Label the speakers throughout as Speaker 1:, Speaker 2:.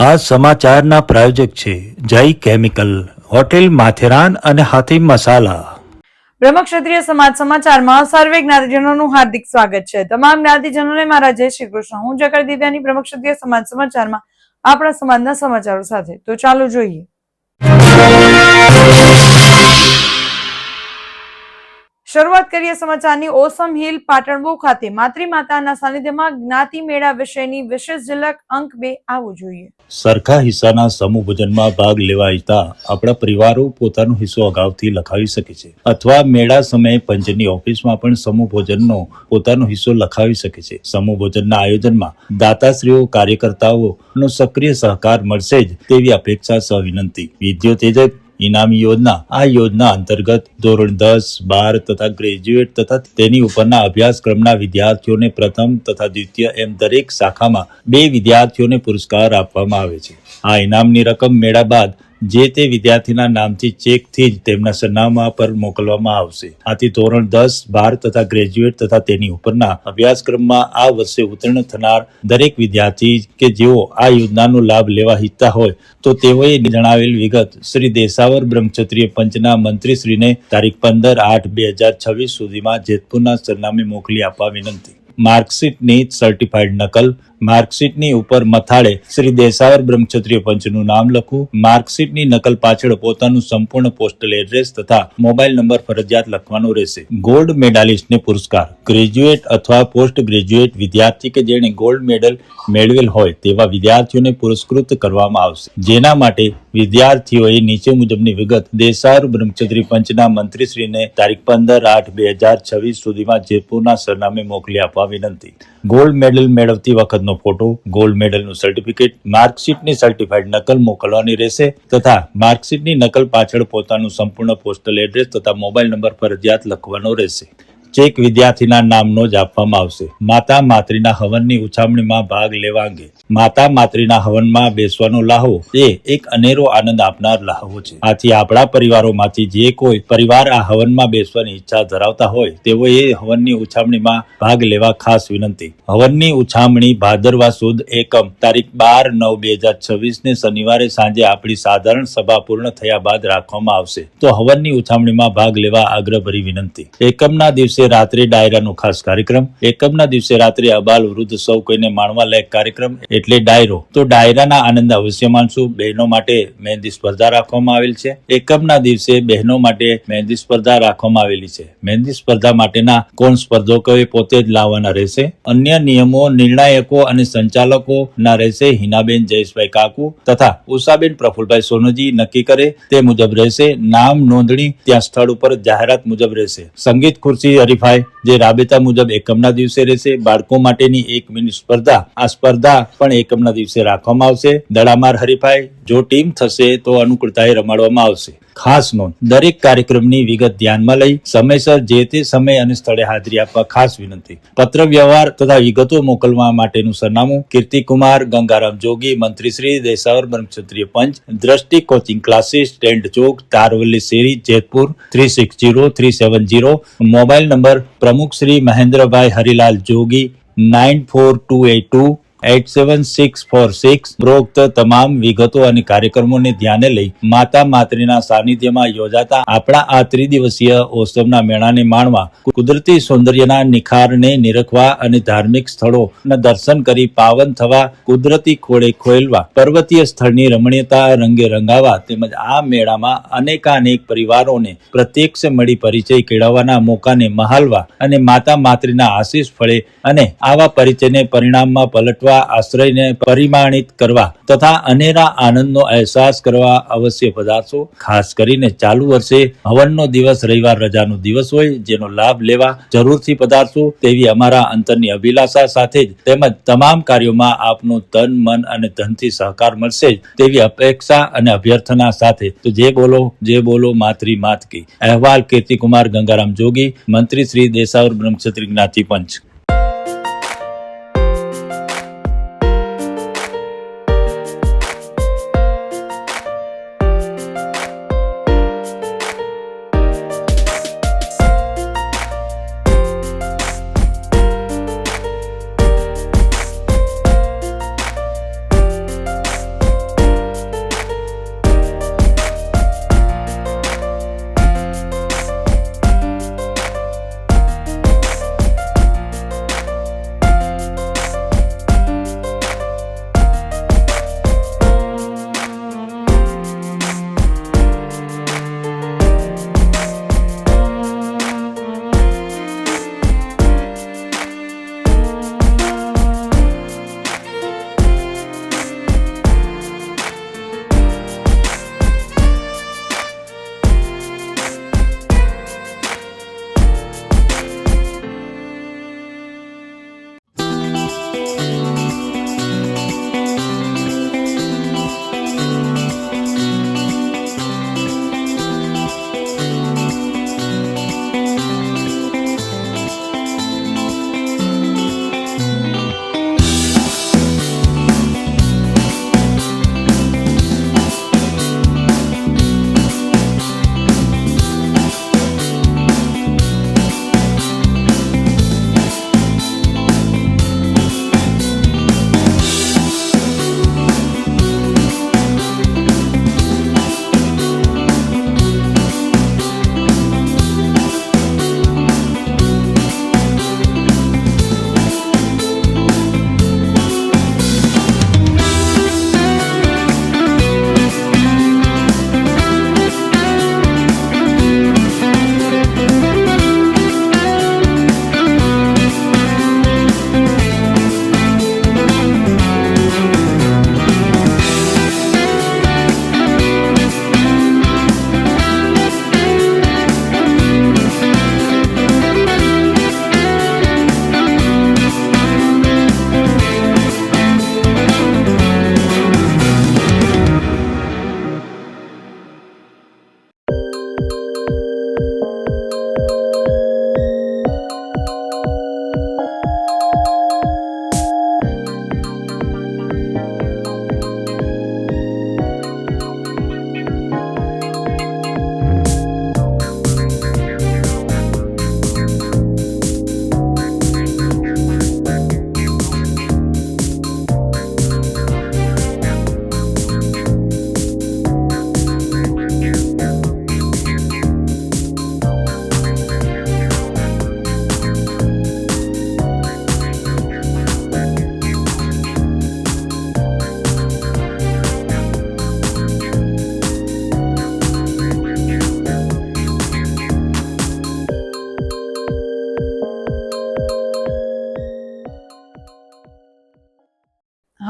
Speaker 1: આ સમાચારના પ્રાયોજક છે જય કેમિકલ, હોટેલ માથેરાન અને હાથીમ મસાલા.
Speaker 2: બ્રહ્મક્ષત્રિય સમાજ સમાચારમાં સર્વે જ્ઞાતિજનોનું હાર્દિક સ્વાગત છે. તમામ જ્ઞાતિજનોને મારા જય શ્રી કૃષ્ણ. હું જકર દિવ્યાની બ્રહ્મક્ષત્રિય સમાજ સમાચારમાં આપણા સમાજના સમાચારો સાથે. તો ચાલો જોઈએ. શરૂઆત કરીએ સમાચારની. ઓસમ હિલ પાટણબો ખાતે માતૃમાતાના સાનિધ્યમાં જ્ઞાતિ મેળા વિશેની વિશેષ ઝલક અંક 2 આવવું જોઈએ.
Speaker 1: સરખા હિસ્સાના સમૂહ ભોજનમાં ભાગ લેવા ઈચ્છતા આપણા પરિવારો પોતાનો હિસ્સો અગાઉથી લખાવી શકે છે, અથવા મેળા સમયે પંચની ઓફિસમાં પણ સમૂહ ભોજનનો પોતાનો હિસ્સો લખાવી શકે છે. સમૂહ ભોજનના આયોજનમાં દાતાશ્રીઓ, કાર્યકર્તાઓનો સક્રિય સહકાર મળશે જ તેવી અપેક્ષા સવિનંતી. વિદ્યોતેજક ઇનામી યોજના. આ યોજના અંતર્ગત ધોરણ 10, 12 તથા ગ્રેજ્યુએટ તથા તેની ઉપરના અભ્યાસક્રમના વિદ્યાર્થીઓને પ્રથમ તથા દ્વિતીય એમ દરેક શાખામાં 2 વિદ્યાર્થીઓને પુરસ્કાર આપવામાં આવે છે. આ ઇનામની રકમ મેળા બાદ જે તે વિદ્યાર્થીના નામથી ચેકથી જ તેમના સરનામા પર મોકલવામાં આવશે. આથી ધોરણ 10, 12 તથા ગ્રેજ્યુએટ તથા તેની ઉપરના અભ્યાસક્રમમાં આ વર્ષે ઉત્તીર્ણ થનાર દરેક વિદ્યાર્થી કે જેઓ આ યોજનાનો લાભ લેવા ઈચ્છતા હોય તો તેઓએ જણાવેલ વિગત શ્રી દેસાવર બ્રહ્મક્ષત્રિય પંચના મંત્રીશ્રીને તારીખ 15/8/2026 સુધીમાં જેતપુરના સરનામે મોકલી આપવા વિનંતી. માર્કશીટની સર્ટિફાઈડ નકલ. માર્કશીટની ઉપર મથાળે શ્રી દેસાવર બ્રહ્મક્ષત્રિય પંચનું નામ લખવું. માર્કશીટની નકલ પાછળ પોતાનું સંપૂર્ણ પોસ્ટલ એડ્રેસ તથા મોબાઈલ નંબર ફરજિયાત લખવાનો રહેશે. ગોલ્ડ મેડાલિસ્ટને પુરસ્કાર. ગ્રેજ્યુએટ અથવા પોસ્ટ ગ્રેજ્યુએટ વિદ્યાર્થી કે જેણે ગોલ્ડ મેડલ મેળવેલ હોય તેવા વિદ્યાર્થીઓને પુરસ્કૃત કરવામાં આવશે, જેના માટે વિદ્યાર્થીઓએ નીચે મુજબની વિગત દેસાવર બ્રહ્મક્ષત્રિય પંચના મંત્રીશ્રીને તારીખ 15/8/2026 સુધીમાં જેતપુરના સરનામે મોકલી આપવા વિનંતી. ગોલ્ડ મેડલ મેળવતી વખતનો ફોટો, ગોલ્ડ મેડલનું સર્ટિફિકેટ, માર્કશીટની સર્ટિફાઈડ નકલ મોકલવાની રહેશે તથા માર્કશીટની નકલ પાછળ પોતાનું સંપૂર્ણ પોસ્ટલ એડ્રેસ તથા મોબાઈલ નંબર ફરજિયાત લખવાનો રહેશે. ચેક વિદ્યાર્થીના નામનો જ આપવામાં આવશે. માતા માતૃના હવનની ઉછામણીમાં ભાગ લેવા અંગે. માતા માતૃના હવનમાં બેસવાનો લાહવો એ એક અનેરો આનંદ આપનાર લાહવો છે. આથી આપણા પરિવારોમાંથી જે કોઈ પરિવાર આ હવનમાં બેસવાની ઈચ્છા ધરાવતા હોય તેઓએ હવનની ઉછામણીમાં ભાગ લેવા ખાસ વિનંતી. હવનની ઉછામણી ભાદરવા સુદ એકમ તારીખ 12/9/2026 ને શનિવારે સાંજે આપણી સાધારણ સભા પૂર્ણ થયા બાદ રાખવામાં આવશે. તો હવનની ઉછામણીમાં ભાગ લેવા આગ્રહભરી વિનંતી. એકમના દિવસે રાત્રે ડાયરાનો ખાસ કાર્યક્રમ. એકમના દિવસે રાત્રે અબાલ વૃદ્ધ સૌ કોઈને માણવા લાયક કાર્યક્રમ એટલે ડાયરો. તો ડાયરાના આનંદ અવશ્ય માણશું. બહેનો માટે મહેંદી સ્પર્ધા રાખવામાં આવેલ છે. એકમના દિવસે બહેનો માટે મહેંદી સ્પર્ધા રાખવામાં આવેલી છે. મહેંદી સ્પર્ધા માટેના કોણ સ્પર્ધકોએ પોતે જ લાવવાના રહેશે. અન્ય નિયમો નિર્ણાયકો અને સંચાલકો ના રહેશે હિનાબેન જયેશભાઈ કાકુ તથા ઉષાબેન પ્રફુલભાઈ સોનોજી નક્કી કરે તે મુજબ રહેશે. નામ નોંધણી ત્યાં સ્થળ ઉપર જાહેરાત મુજબ રહેશે. સંગીત ખુરશી હરીફાઈ જે રાબેતા મુજબ એકમના દિવસે રહેશે. બાળકો માટેની 1 મિનિટ સ્પર્ધા. આ સ્પર્ધા પણ એકમના દિવસે રાખવામાં આવશે. દડામાર હરીફાઈ જો ટીમ થશે તો અનુકૂળતાએ રમાડવામાં આવશે. ખાસ નોંધ, દરેક કાર્યક્રમની વિગત ધ્યાનમાં લઈ સમયસર જે તે સમય અને સ્થળે હાજરી આપવા ખાસ વિનંતી. પત્ર વ્યવહાર તથા વિગતો મોકલવા માટેનું સરનામું કીર્તિકુમાર ગંગારામ જોગી, મંત્રીશ્રી દેસાવર બ્રહ્મક્ષત્રિય પંચ, દ્રષ્ટિ કોચિંગ ક્લાસીસ, સ્ટેન્ડ ચોક, તારવલ્લી શેરી, જેતપુર 360370. મોબાઈલ નંબર પ્રમુખ શ્રી મહેન્દ્રભાઈ હરિલાલ જોગી 9428287646. ઉપરોક્ત તમામ વિગતો અને કાર્યક્રમોને ધ્યાને લઈ માતા માતૃના સાનિધ્યમાં યોજાતા આપણા આ ત્રિદિવસીય ઓસમના મેળાને માણવા, કુદરતી સૌંદર્યના નિખારને નિરખવા અને ધાર્મિક સ્થળોના દર્શન કરી પાવન થવા, કુદરતી ખોળે ખોલવા, પર્વતીય સ્થળની રમણીયતા રંગે રંગાવા તેમજ આ મેળામાં અનેકાનેક પરિવારોને પ્રત્યક્ષ મળી પરિચય કેળવવાના મોકાને મહાલવા અને માતા માતૃના આશીષ ફળે અને આવા પરિચયને પરિણામમાં પલટવા, આશ્રયને પરિમાણિત કરવા તથા અનેરા આનંદનો અહેસાસ કરવા અવશ્ય પધારશો. ખાસ કરીને ચાલુ વર્ષે હવનનો દિવસ રવિવાર રજાનો દિવસ હોય, જેનો લાભ લેવા જરૂરથી પધારશો તેવી અમારા અંતરની અભિલાષા સાથે જ તેમજ તમામ કાર્યોમાં આપનો તન, મન અને ધનથી સહકાર મળશે જ તેવી અપેક્ષા અને અભ્યર્થના સાથે તો જે બોલો માતૃ માત કી. અહેવાલ કીર્તિકુમાર ગંગારામ જોગી, મંત્રી શ્રી દેસાવર બ્રહ્મક્ષત્રિય જ્ઞાતિ પંચ.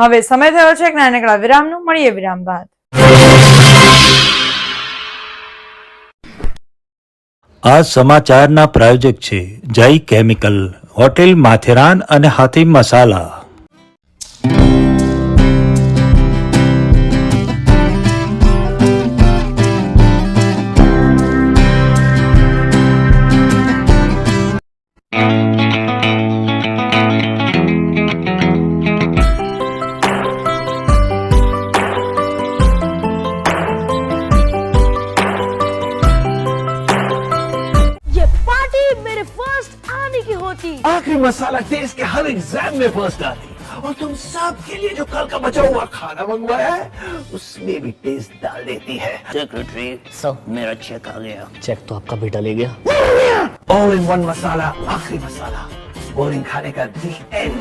Speaker 2: હવે સમય થયો છે એક નાનકડા વિરામનો. મળીએ વિરામ બાદ.
Speaker 1: આ સમાચારના પ્રાયોજક છે જય કેમિકલ, હોટેલ માથેરાન અને હાથી મસાલા.
Speaker 3: ये पार्टी मेरे फर्स्ट आने की होती।
Speaker 4: आखिर मसाला टेस्ट के हर एग्जाम में फर्स्ट आती और तुम सबके लिए जो कल का बचा हुआ खाना मंगवाया है उसमें भी टेस्ट डाल देती है।
Speaker 5: सेक्रेटरी सब मेरा चेक आ गया। चेक तो आपका बेटा ले गया।
Speaker 4: ऑल इन वन मसाला, आखिरी मसाला, बोरिंग खाने का दी एंड।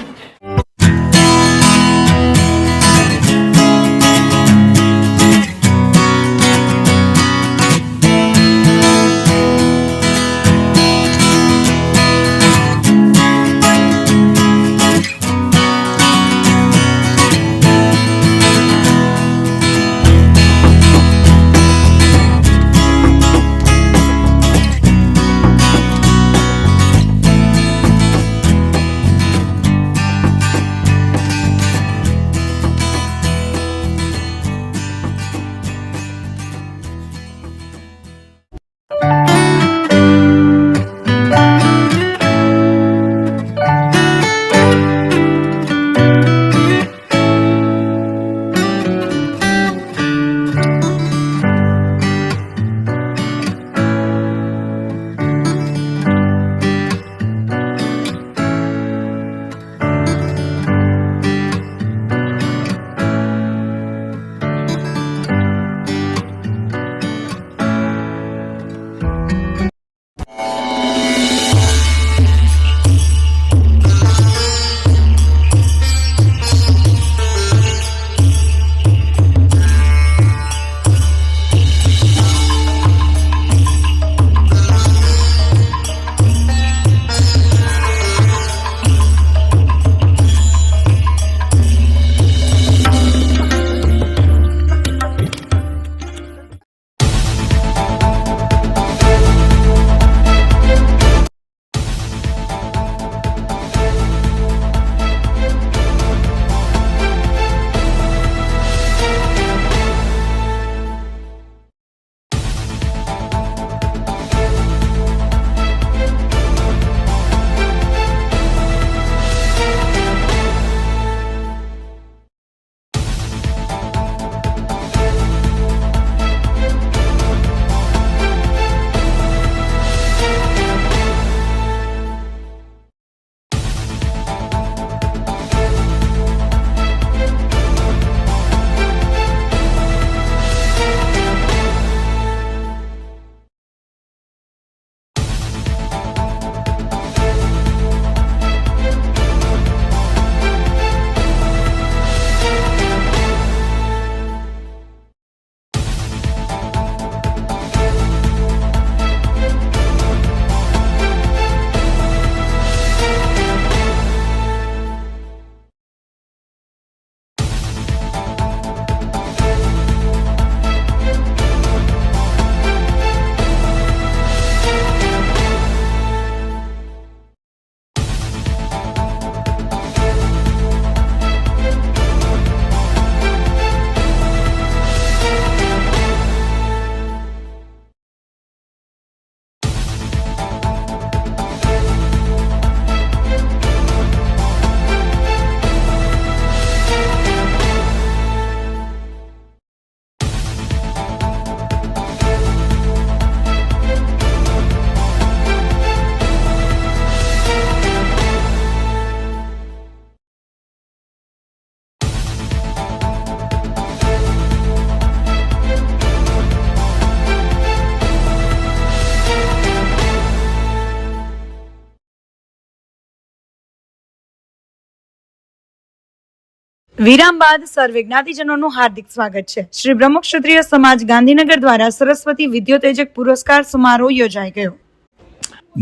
Speaker 2: વિરામ બાદ સર્વે જ્ઞાતિજનોનું હાર્દિક સ્વાગત છે. શ્રી બ્રહ્મક્ષત્રિય સમાજ ગાંધીનગર દ્વારા સરસ્વતી વિદ્યોતેજક પુરસ્કાર સમારોહ યોજાઈ ગયો.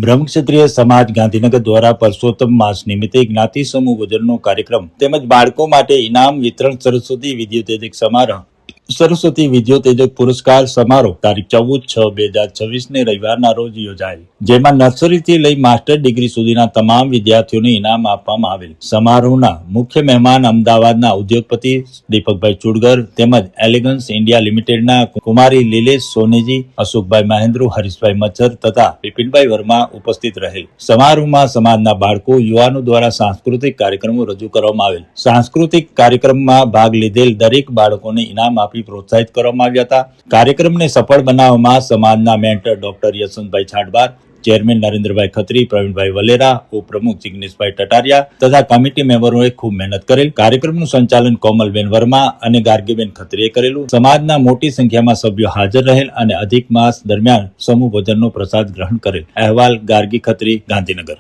Speaker 1: બ્રહ્મક્ષત્રિય સમાજ ગાંધીનગર દ્વારા પરસોત્તમ માસ નિમિત્તે જ્ઞાતિ સમૂહ ભોજનનો કાર્યક્રમ તેમજ બાળકો માટે ઇનામ વિતરણ સરસ્વતી વિદ્યોતેજક સમારોહ સરસ્વતી વિદ્યોતેજક પુરસ્કાર સમારોહ તારીખ 14/6/2026 ને રવિવારના રોજ યોજાયેલ, જેમાં નર્સરીથી લઈ માસ્ટર ડિગ્રી સુધીના તમામ વિદ્યાર્થીઓને ઇનામ આપવામાં આવેલ. સમારોહના મુખ્ય મહેમાન અમદાવાદના ઉદ્યોગપતિ દીપકભાઈ ચુડગર તેમજ એલિગન્સ ઇન્ડિયા લિમિટેડના કુમારી લીલેશ સોનેજી, અશોકભાઈ મહેન્દ્રુ, હરીશભાઈ મચ્છર તથા બિપિનભાઈ વર્મા ઉપસ્થિત રહેલ. સમારોહમાં સમાજના બાળકો, યુવાનો દ્વારા સાંસ્કૃતિક કાર્યક્રમો રજૂ કરવામાં આવેલ. સાંસ્કૃતિક કાર્યક્રમમાં ભાગ લીધેલ દરેક બાળકોને ઇનામ આપી પ્રોત્સાહિત કરવામાં આવ્યા હતા. કાર્યક્રમને સફળ બનાવવામાં સમાજના mentor doctor Yashwantbhai છાટબાર, chairman Narendrabhai Khatri, Pravinbhai Valera, ઉપપ્રમુખ જિગ્નેશભાઈ ટટારિયા તથા કમિટી મેમ્બરોએ ખૂબ મહેનત કરેલ. કાર્યક્રમનું સંચાલન કોમલબેન વર્મા અને ગાર્ગીબેન ખત્રીએ કરેલું. સમાજના મોટી સંખ્યામાં સભ્યો હાજર રહેલ અને અધિક માસ દરમિયાન સમૂહ ભોજનનો પ્રસાદ ગ્રહણ કરેલ. અહેવાલ ગાર્ગી ખત્રી, ગાંધીનગર.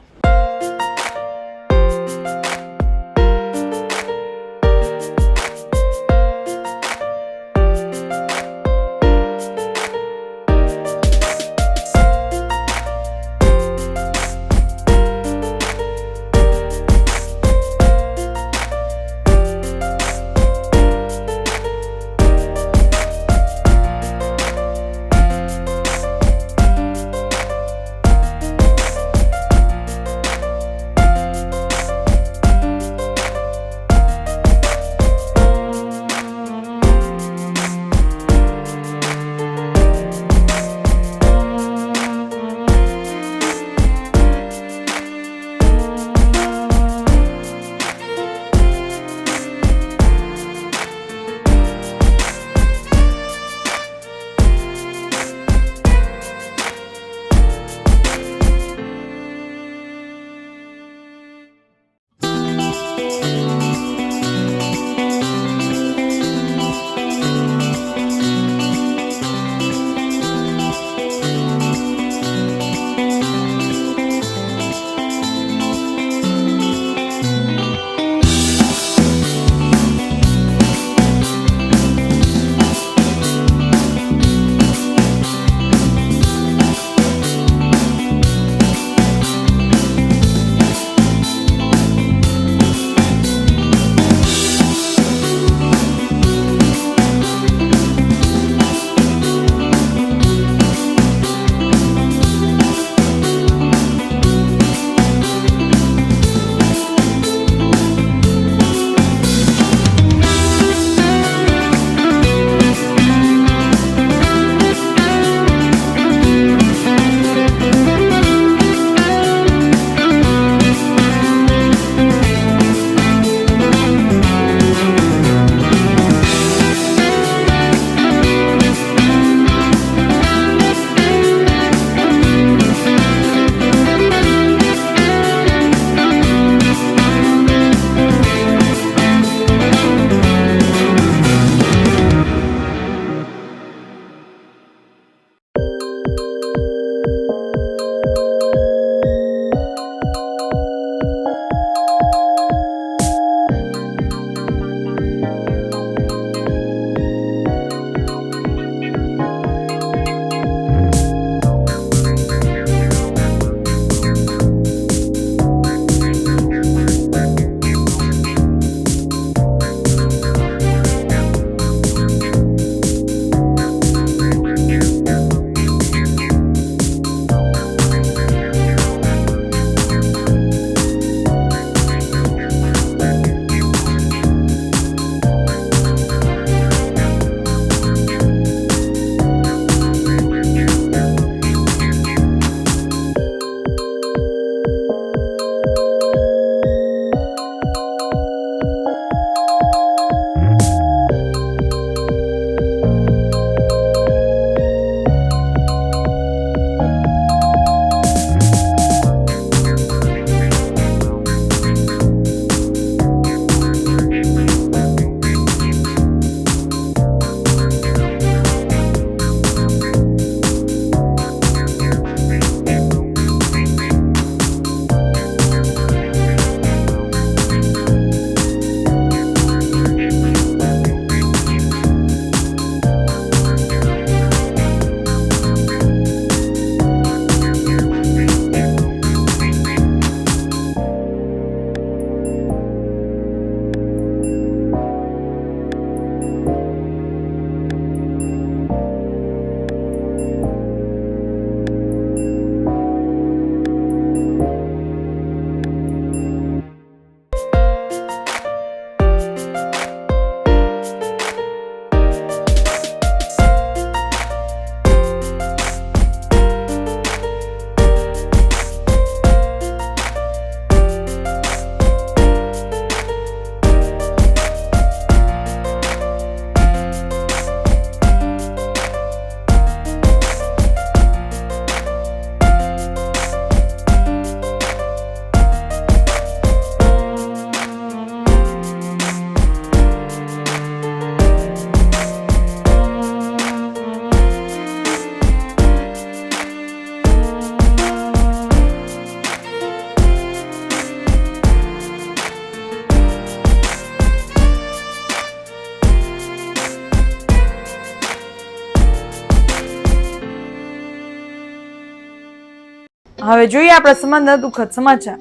Speaker 2: હવે જોઈએ આપણા સમાજના દુઃખદ સમાચાર.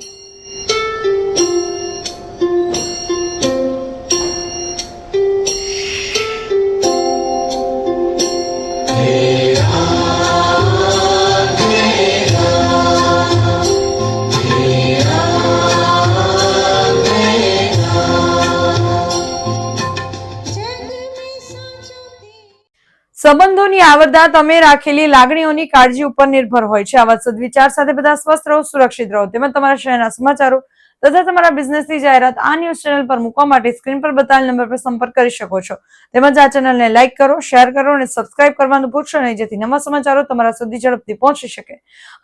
Speaker 2: સંબંધોની આવરદા તમે રાખેલી લાગણીઓની કાળજી ઉપર નિર્ભર હોય છે. આવા સદવિચાર સાથે બધા સ્વસ્થ રહો, સુરક્ષિત રહો. તેમજ તમારા શહેરના સમાચારો તથા તમારા બિઝનેસની જાહેરાત આ ન્યૂઝ ચેનલ પર મૂકવા માટે સ્ક્રીન પર બતાવેલ નંબર પર સંપર્ક કરી શકો છો. તેમજ આ ચેનલને લાઇક કરો, શેર કરો અને સબસ્ક્રાઇબ કરવાનું ભૂલશો નહીં, જેથી નવા સમાચારો તમારા સુધી ઝડપથી પહોંચી શકે.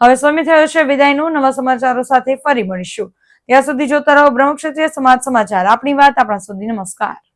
Speaker 2: હવે સમય થયો છે વિદાયનો. નવા સમાચારો સાથે ફરી મળીશું. ત્યાં સુધી જોતા રહો બ્રહ્મક્ષત્રિય સમાજ સમાચાર. આપણી વાત આપણા સુધી. નમસ્કાર.